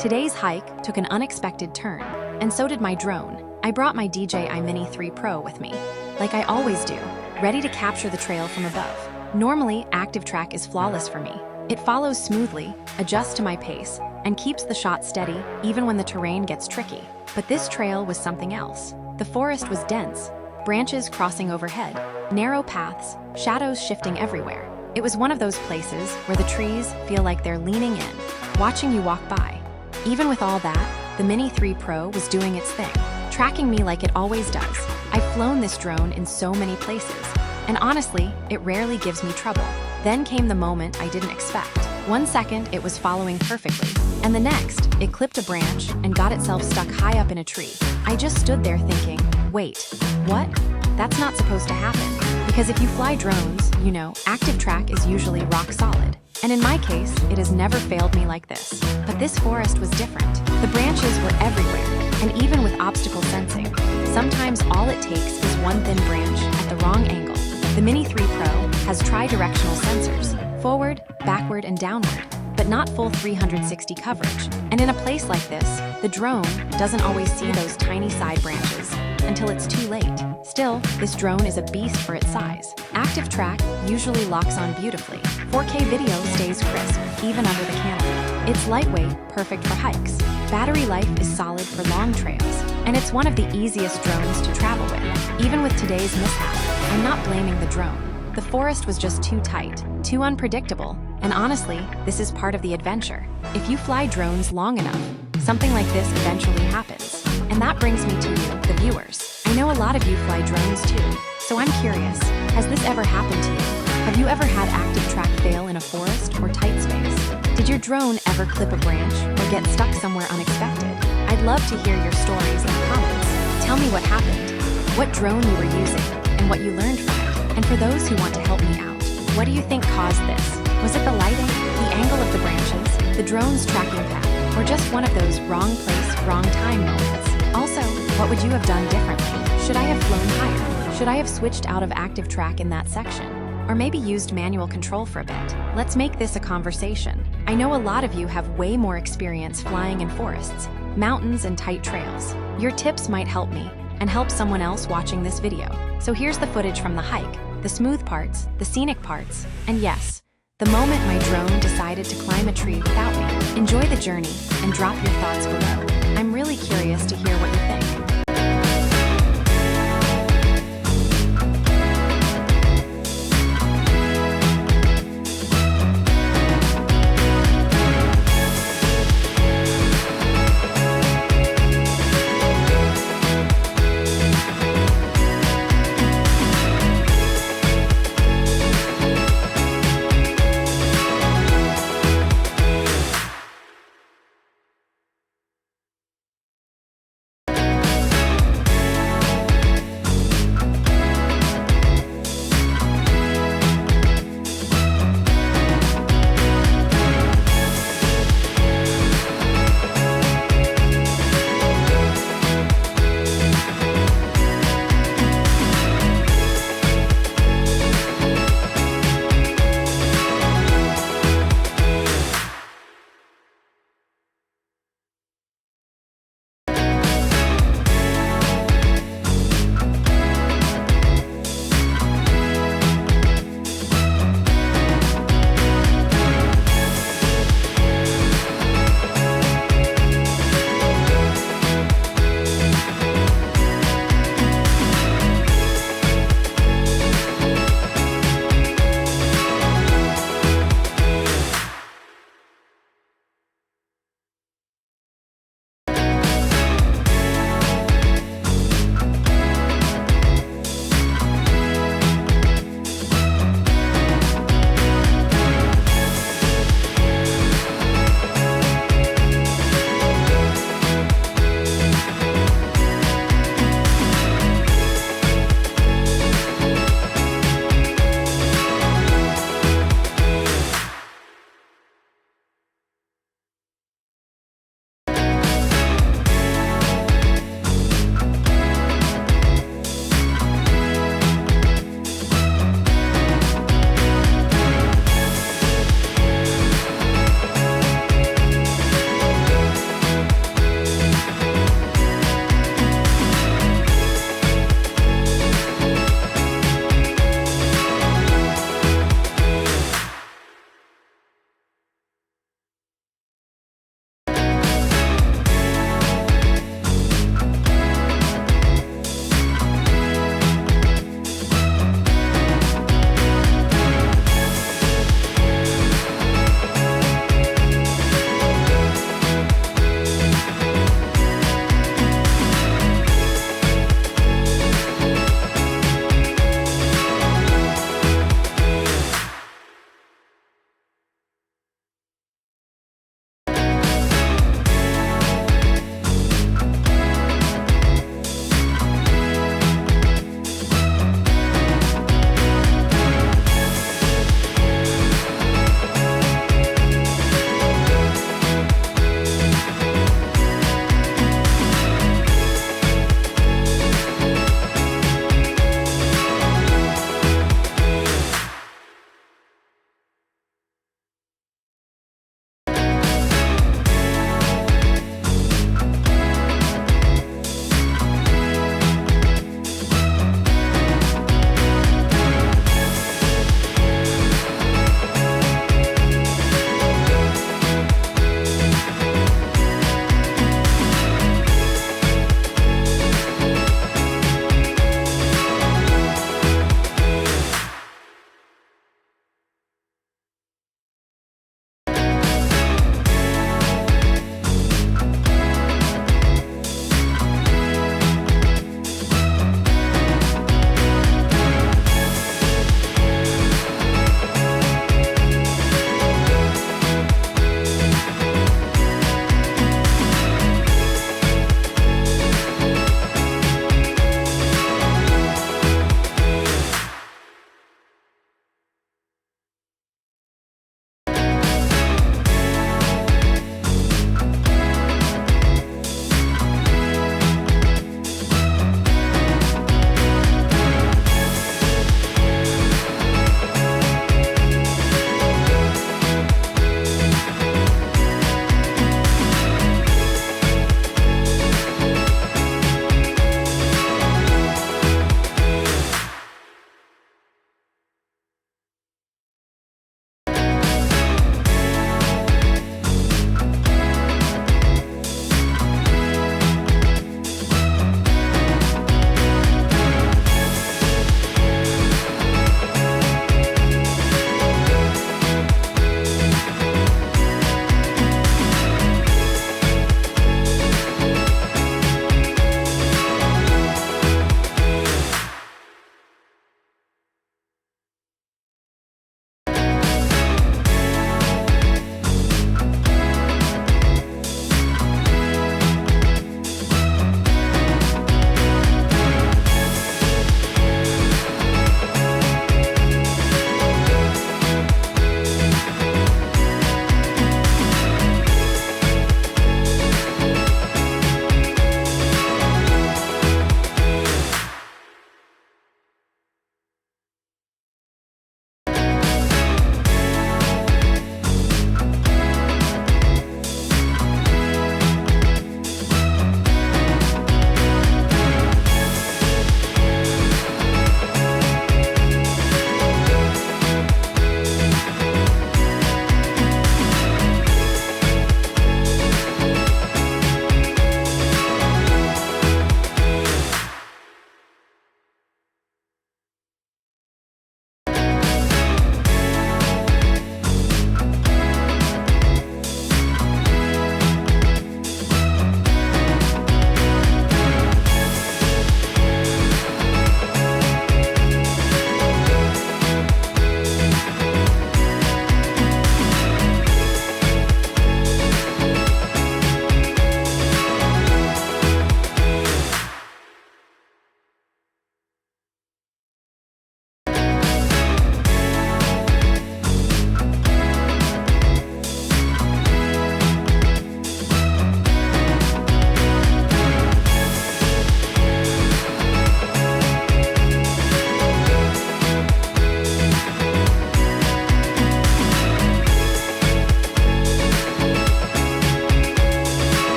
Today's hike took an unexpected turn, and so did my drone. I brought my DJI Mini 3 Pro with me, like I always do, ready to capture the trail from above. Normally, ActiveTrack is flawless for me. It follows smoothly, adjusts to my pace, and keeps the shot steady even when the terrain gets tricky. But this trail was something else. The forest was dense, branches crossing overhead, narrow paths, shadows shifting everywhere. It was one of those places where the trees feel like they're leaning in, watching you walk by. Even with all that, the Mini 3 Pro was doing its thing, tracking me like it always does. I've flown this drone in so many places, and honestly, it rarely gives me trouble. Then came the moment I didn't expect. 1 second, it was following perfectly, and the next, it clipped a branch and got itself stuck high up in a tree. I just stood there thinking, wait, what? That's not supposed to happen. Because if you fly drones, you know, ActiveTrack is usually rock solid. And in my case, it has never failed me like this. But this forest was different. The branches were everywhere, and even with obstacle sensing, sometimes all it takes is one thin branch at the wrong angle. The Mini 3 Pro has tri-directional sensors, forward, backward, and downward, but not full 360 coverage. And in a place like this, the drone doesn't always see those tiny side branches until it's too late. Still, this drone is a beast for its size. ActiveTrack usually locks on beautifully. 4K video stays crisp, even under the canopy. It's lightweight, perfect for hikes. Battery life is solid for long trails, and it's one of the easiest drones to travel with. Even with today's mishap, I'm not blaming the drone. The forest was just too tight, too unpredictable, and honestly, this is part of the adventure. If you fly drones long enough, something like this eventually happens. And that brings me to you, the viewers. I know a lot of you fly drones too, so I'm curious, has this ever happened to you? Have you ever had ActiveTrack fail in a forest or tight space? Did your drone ever clip a branch or get stuck somewhere unexpected? I'd love to hear your stories in the comments. Tell me what happened, what drone you were using, and what you learned from it. And for those who want to help me out, what do you think caused this? Was it the lighting, the angle of the branches, the drone's tracking path, or just one of those wrong place, wrong time moments? Also, what would you have done differently? Should I have flown higher? Should I have switched out of ActiveTrack in that section? Or maybe used manual control for a bit? Let's make this a conversation. I know a lot of you have way more experience flying in forests, mountains, and tight trails. Your tips might help me and help someone else watching this video. So here's the footage from the hike, the smooth parts, the scenic parts, and yes, the moment my drone decided to climb a tree without me. Enjoy the journey and drop your thoughts below. I'm really curious to hear what you think.